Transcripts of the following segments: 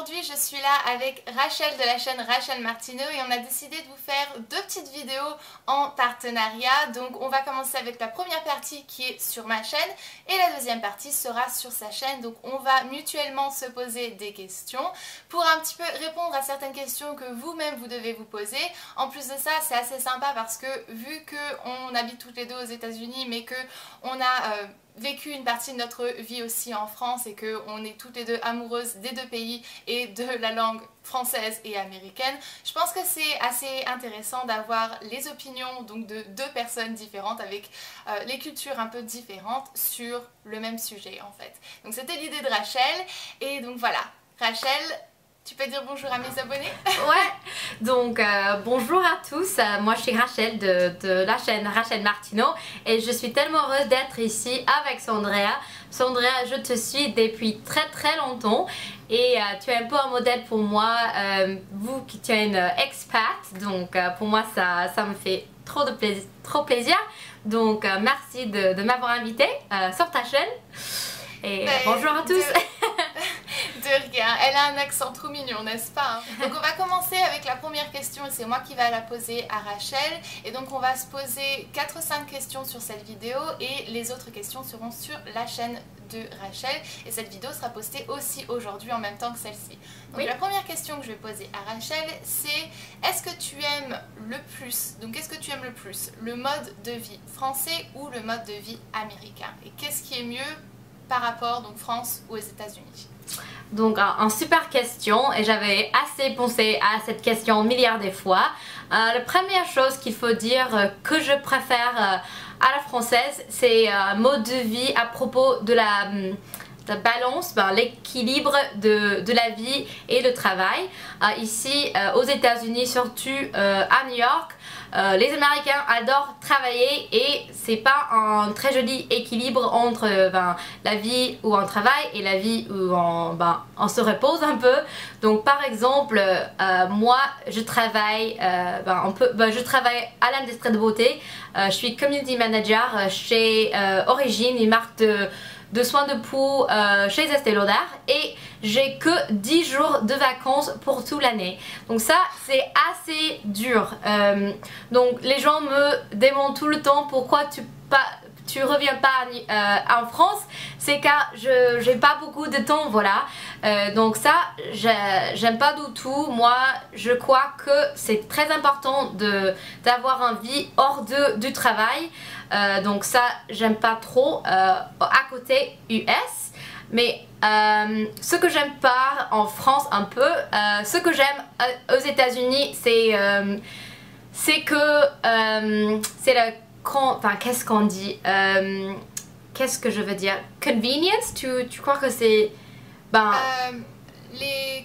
aujourd'hui je suis là avec Rachel de la chaîne Rachel Martineau et on a décidé de vous faire deux petites vidéos en partenariat. Donc on va commencer avec la première partie qui est sur ma chaîne et la deuxième partie sera sur sa chaîne. Donc on va mutuellement se poser des questions pour un petit peu répondre à certaines questions que vous-même vous devez vous poser. En plus de ça, c'est assez sympa parce que vu qu'on habite toutes les deux aux États-Unis mais qu'on a vécu une partie de notre vie aussi en France et qu'on est toutes les deux amoureuses des deux pays et de la langue française et américaine, je pense que c'est assez intéressant d'avoir les opinions donc de deux personnes différentes avec les cultures un peu différentes sur le même sujet en fait. Donc c'était l'idée de Rachel et donc voilà, Rachel, tu peux dire bonjour à mes abonnés? Ouais, donc bonjour à tous, moi je suis Rachel de la chaîne Rachel Martineau et je suis tellement heureuse d'être ici avec Sandrea. Sandrea, je te suis depuis très longtemps et tu es un peu un modèle pour moi, vous qui tu es une expat, donc pour moi ça me fait trop plaisir. Donc merci de m'avoir invitée sur ta chaîne et bonjour à tous. De rien, elle a un accent trop mignon, n'est-ce pas? Donc on va commencer avec la première question et c'est moi qui va la poser à Rachel. Et donc on va se poser 4 ou 5 questions sur cette vidéo et les autres questions seront sur la chaîne de Rachel. Et cette vidéo sera postée aussi aujourd'hui en même temps que celle-ci. Donc oui. La première question que je vais poser à Rachel c'est: est-ce que tu aimes le plus, donc qu'est-ce que tu aimes le plus, le mode de vie français ou le mode de vie américain? Et qu'est-ce qui est mieux par rapport donc France ou aux États-Unis? Donc une super question et j'avais assez pensé à cette question milliards de fois. La première chose qu'il faut dire que je préfère à la française, c'est mode de vie à propos de la balance, l'équilibre de la vie et le travail. Ici aux États-Unis, surtout à New York, les Américains adorent travailler et c'est pas un très joli équilibre entre la vie où on travaille et la vie où on se repose un peu. Donc par exemple, moi je travaille, je travaille à l'industrie de beauté. Je suis community manager chez Origine, une marque de soins de peau chez Estée Lauder et j'ai que 10 jours de vacances pour toute l'année. Donc ça c'est assez dur. Donc les gens me demandent tout le temps pourquoi tu reviens pas en France. C'est car j'ai pas beaucoup de temps, voilà. Donc ça j'aime pas du tout. Moi je crois que c'est très important d'avoir une vie hors du travail. Donc ça j'aime pas trop à côté US. Mais ce que j'aime pas en France un peu, ce que j'aime aux États-Unis c'est que c'est la qu'est-ce qu'on dit, qu'est-ce que je veux dire, convenience, tu crois que c'est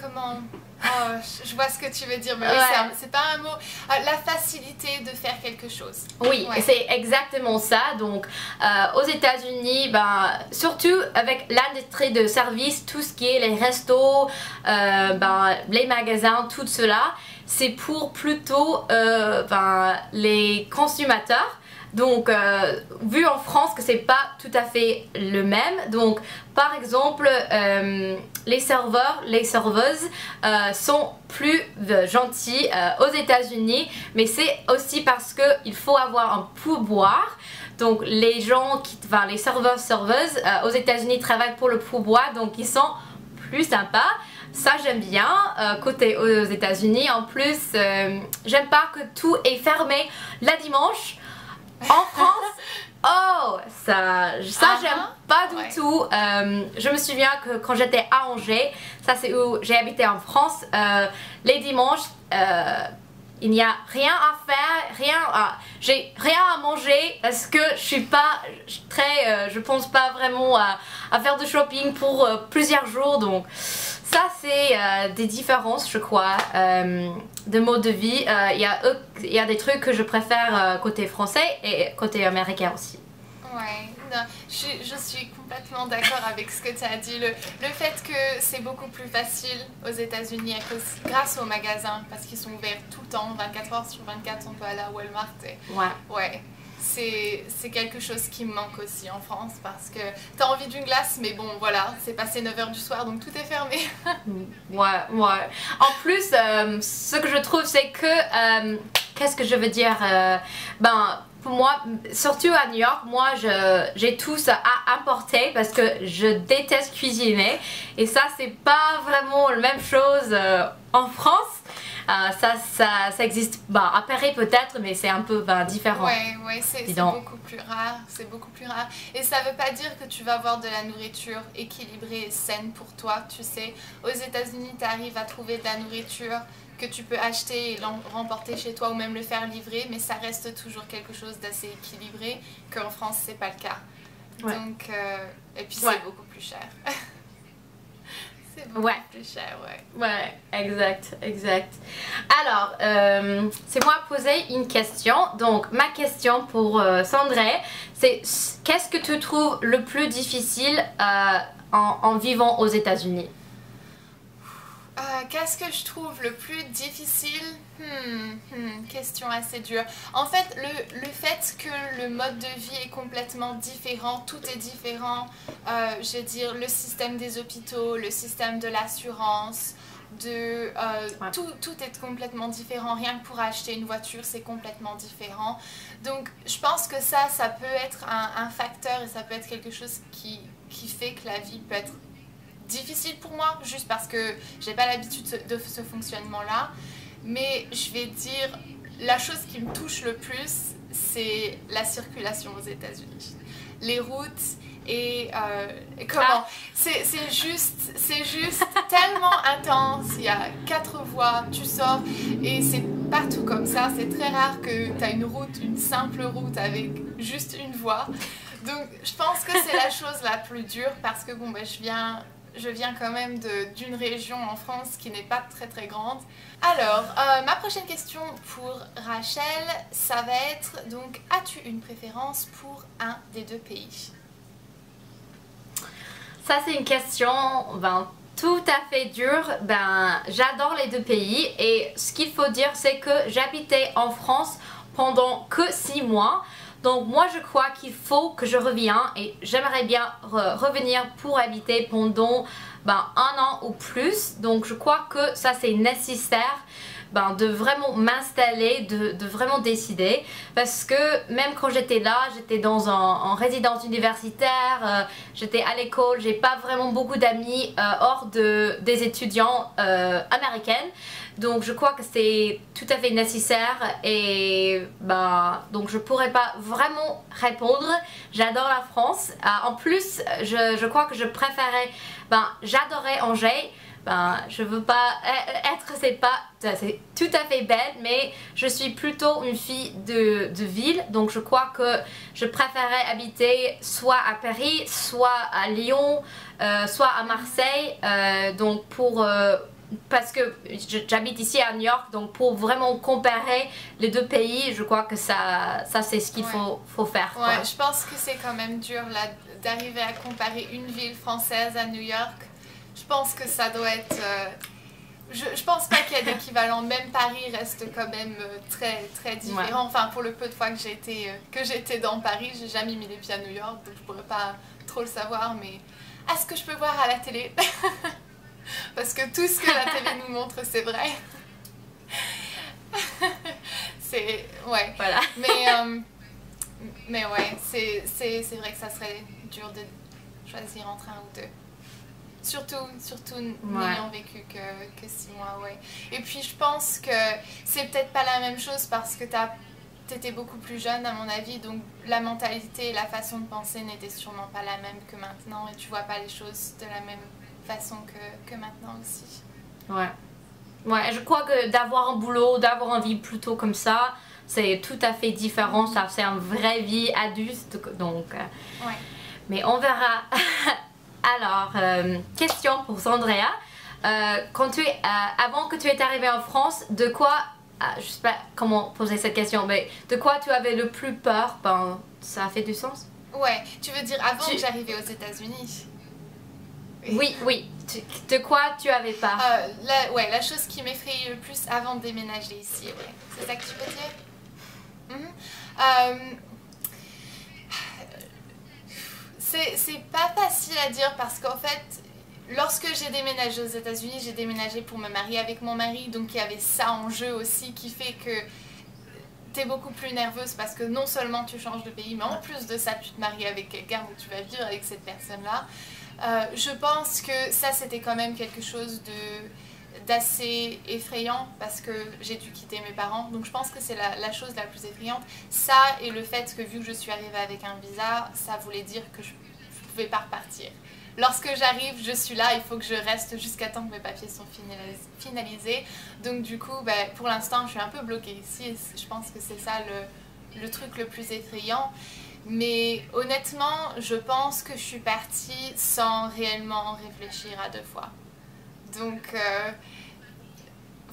comment je vois ce que tu veux dire, mais oui, ouais. C'est pas un mot. La facilité de faire quelque chose. Oui, ouais. C'est exactement ça. Donc, aux États-Unis, surtout avec l'industrie de services, tout ce qui est les restos, les magasins, tout cela, c'est pour plutôt les consommateurs. Donc, vu en France que c'est pas tout à fait le même, donc par exemple, les serveurs, les serveuses sont plus gentils aux États-Unis, mais c'est aussi parce qu'il faut avoir un pourboire. Donc, les gens les serveurs, serveuses aux États-Unis travaillent pour le pourboire, donc ils sont plus sympas. Ça j'aime bien côté aux États-Unis. En plus, j'aime pas que tout est fermé la dimanche. En France, oh, ça j'aime pas du tout. Je me souviens que quand j'étais à Angers, ça c'est où j'ai habité en France, les dimanches, il n'y a rien à faire, j'ai rien à manger parce que je suis pas je pense pas vraiment à faire du shopping pour plusieurs jours. Donc ça c'est des différences je crois de mode de vie. Il y a des trucs que je préfère côté français et côté américain aussi. Ouais, non, je suis complètement d'accord avec ce que tu as dit. Le fait que c'est beaucoup plus facile aux États-Unis grâce aux magasins parce qu'ils sont ouverts tout le temps, 24 heures sur 24, on peut aller à Walmart. Ouais. c'est quelque chose qui me manque aussi en France parce que t'as envie d'une glace, mais bon voilà, c'est passé 9h du soir donc tout est fermé. Ouais. En plus, ce que je trouve c'est que, qu'est-ce que je veux dire, pour moi, surtout à New York, moi j'ai tout ça à importer parce que je déteste cuisiner et ça c'est pas vraiment la même chose en France. Ça existe à Paris peut-être, mais c'est un peu différent. Ouais, c'est beaucoup plus rare, c'est beaucoup plus rare. Et ça veut pas dire que tu vas avoir de la nourriture équilibrée et saine pour toi, tu sais. Aux États-Unis, tu arrives à trouver de la nourriture que tu peux acheter et remporter chez toi ou même le faire livrer, mais ça reste toujours quelque chose d'assez équilibré, qu'en France, c'est pas le cas. Ouais. Donc, et puis c'est beaucoup plus cher. C'est beaucoup plus cher, Ouais, exact. Alors, c'est moi poser une question. Donc, ma question pour Sandré, c'est qu'est-ce que tu trouves le plus difficile en vivant aux États-Unis? Qu'est-ce que je trouve le plus difficile? Question assez dure. En fait, le fait que le mode de vie est complètement différent, tout est différent, je veux dire, le système des hôpitaux, le système de l'assurance, tout est complètement différent. Rien que pour acheter une voiture, c'est complètement différent. Donc, je pense que ça peut être un facteur et ça peut être quelque chose qui fait que la vie peut être difficile pour moi, juste parce que j'ai pas l'habitude de ce fonctionnement-là. Mais je vais dire, la chose qui me touche le plus, c'est la circulation aux États-Unis. Les routes et comment c'est juste tellement intense. Il y a 4 voies, tu sors et c'est partout comme ça. C'est très rare que tu as une simple route avec juste une voie. Donc je pense que c'est la chose la plus dure parce que bon, je viens quand même d'une région en France qui n'est pas très très grande. Alors, ma prochaine question pour Rachel, ça va être donc, as-tu une préférence pour un des 2 pays? Ça c'est une question tout à fait dure. J'adore les 2 pays et ce qu'il faut dire c'est que j'habitais en France pendant que 6 mois. Donc moi je crois qu'il faut que je revienne et j'aimerais bien revenir pour habiter pendant 1 an ou plus. Donc je crois que ça c'est nécessaire de vraiment m'installer, de vraiment décider. Parce que même quand j'étais là, j'étais en résidence universitaire, j'étais à l'école, j'ai pas vraiment beaucoup d'amis hors des étudiants américaines. Donc je crois que c'est tout à fait nécessaire et donc je pourrais pas vraiment répondre. J'adore la France. En plus, je crois que je préférais, j'adorais Angers. Je veux pas c'est tout à fait belle, mais je suis plutôt une fille de ville, donc je crois que je préférais habiter soit à Paris, soit à Lyon, soit à Marseille, parce que j'habite ici à New York, donc pour vraiment comparer les 2 pays, je crois que ça c'est ce qu'il faut faire. Ouais, je pense que c'est quand même dur là d'arriver à comparer une ville française à New York. Je pense que ça doit être... je pense pas qu'il y a d'équivalent. Même Paris reste quand même très très différent. Enfin, pour le peu de fois que j'étais dans Paris, j'ai jamais mis les pieds à New York, donc je pourrais pas trop le savoir. Mais est-ce que je peux voir à la télé? Parce que tout ce que la télé nous montre, c'est vrai. C'est... Ouais. Voilà. Mais ouais, c'est vrai que ça serait dur de choisir entre un ou 2. Surtout n'ayant vécu que 6 mois, Et puis je pense que c'est peut-être pas la même chose parce que t'étais beaucoup plus jeune à mon avis, donc la mentalité et la façon de penser n'étaient sûrement pas la même que maintenant et tu vois pas les choses de la même façon que maintenant aussi. Ouais, je crois que d'avoir un boulot, d'avoir une vie plutôt comme ça, c'est tout à fait différent. Ça, c'est une vraie vie adulte, donc... Mais on verra. Alors, question pour Sandrea. Avant que tu es arrivée en France, de quoi, je sais pas comment poser cette question, mais de quoi tu avais le plus peur? Ça fait du sens? Ouais, tu veux dire avant que j'arrivais aux États-Unis? Oui. De quoi tu avais peur? La chose qui m'effrayait le plus avant de déménager ici, C'est ça que tu veux dire? C'est pas facile à dire parce qu'en fait, lorsque j'ai déménagé aux États-Unis, j'ai déménagé pour me marier avec mon mari, donc il y avait ça en jeu aussi qui fait que t'es beaucoup plus nerveuse parce que non seulement tu changes de pays, mais en plus de ça, tu te maries avec quelqu'un où tu vas vivre avec cette personne-là. Je pense que ça, c'était quand même quelque chose d'assez effrayant parce que j'ai dû quitter mes parents, donc je pense que c'est la chose la plus effrayante. Ça et le fait que vu que je suis arrivée avec un visa, ça voulait dire que je ne pouvais pas repartir. Lorsque j'arrive, je suis là, il faut que je reste jusqu'à temps que mes papiers sont finalisés. Donc du coup, pour l'instant, je suis un peu bloquée ici et je pense que c'est ça le truc le plus effrayant. Mais honnêtement, je pense que je suis partie sans réellement réfléchir à 2 fois. Donc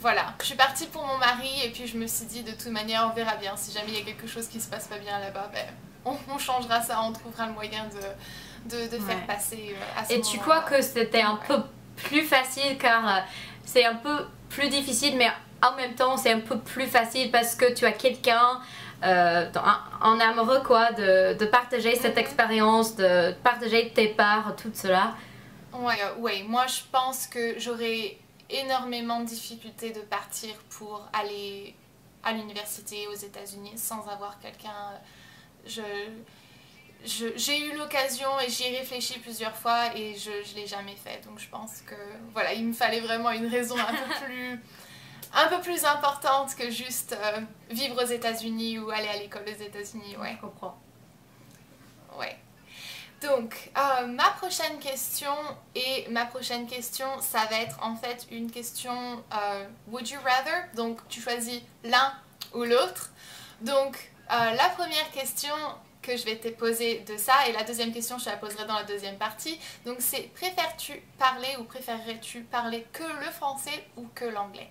voilà, je suis partie pour mon mari et puis je me suis dit de toute manière on verra bien. Si jamais il y a quelque chose qui se passe pas bien là-bas, on changera ça, on trouvera le moyen de faire passer à ce moment-là. Et tu crois que c'était un peu plus facile car c'est un peu plus difficile mais en même temps c'est un peu plus facile parce que tu as quelqu'un en amoureux quoi, de partager cette expérience, de partager tes parts, tout cela. Ouais, moi je pense que j'aurais énormément de difficultés de partir pour aller à l'université aux États-Unis sans avoir quelqu'un. J'ai eu l'occasion et j'y ai réfléchi plusieurs fois et je ne l'ai jamais fait. Donc je pense que voilà, il me fallait vraiment une raison un peu plus importante que juste vivre aux États-Unis ou aller à l'école aux États-Unis. Ouais. Je comprends. Ouais. Donc, ma prochaine question, ça va être en fait une question Would you rather? Donc, tu choisis l'un ou l'autre. Donc, la première question que je vais te poser de ça, et la deuxième question, je te la poserai dans la deuxième partie. Donc, c'est préfères-tu parler ou préférerais-tu parler que le français ou que l'anglais?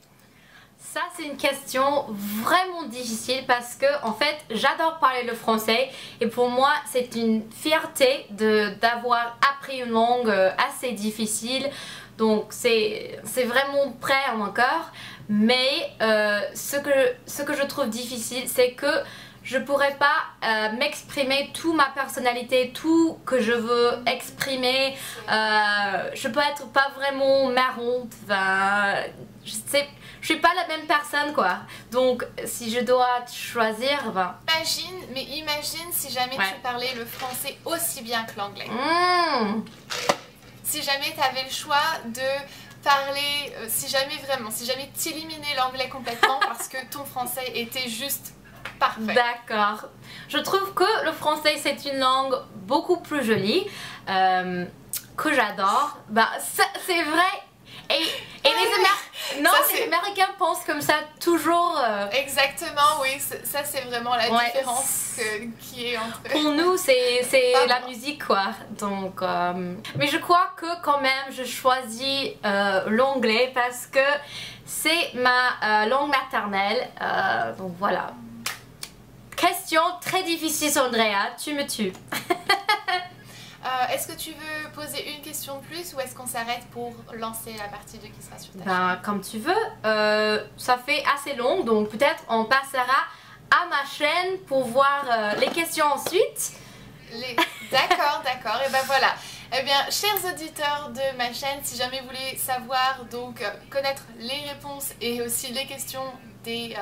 Ça c'est une question vraiment difficile parce que en fait j'adore parler le français et pour moi c'est une fierté d'avoir appris une langue assez difficile, donc c'est vraiment près à mon cœur, mais ce que je trouve difficile c'est que je pourrais pas m'exprimer toute ma personnalité, tout que je veux exprimer, je peux être pas vraiment marrante, je suis pas la même personne quoi, donc si je dois choisir, Imagine si jamais tu parlais le français aussi bien que l'anglais. Si jamais tu avais le choix de parler, si jamais tu éliminais l'anglais complètement parce que ton français était juste parfait. D'accord. Je trouve que le français c'est une langue beaucoup plus jolie, que j'adore. C'est vrai. Et les Américains pensent comme ça toujours. Exactement, oui, ça c'est vraiment la différence qui est entre... Pour nous c'est la musique quoi, donc... Mais je crois que quand même je choisis l'anglais parce que c'est ma langue maternelle, donc voilà. Question très difficile Andrea, tu me tues. Est-ce que tu veux poser une question de plus ou est-ce qu'on s'arrête pour lancer la partie 2 qui sera sur ta chaîne? Comme tu veux, ça fait assez long donc peut-être on passera à ma chaîne pour voir les questions ensuite. D'accord, et ben voilà. Eh bien, chers auditeurs de ma chaîne, si jamais vous voulez savoir, donc connaître les réponses et aussi les questions des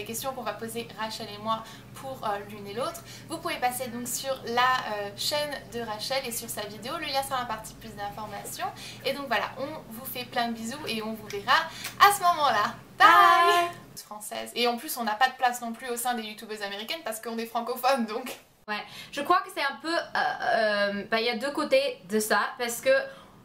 questions qu'on va poser Rachel et moi pour l'une et l'autre, vous pouvez passer donc sur la chaîne de Rachel et sur sa vidéo, le lien sera dans la partie plus d'informations. Et donc voilà, on vous fait plein de bisous et on vous verra à ce moment-là. Bye! Française. Et en plus, on n'a pas de place non plus au sein des youtubeuses américaines parce qu'on est francophones donc. Ouais, je crois que c'est un peu, il y a deux côtés de ça parce que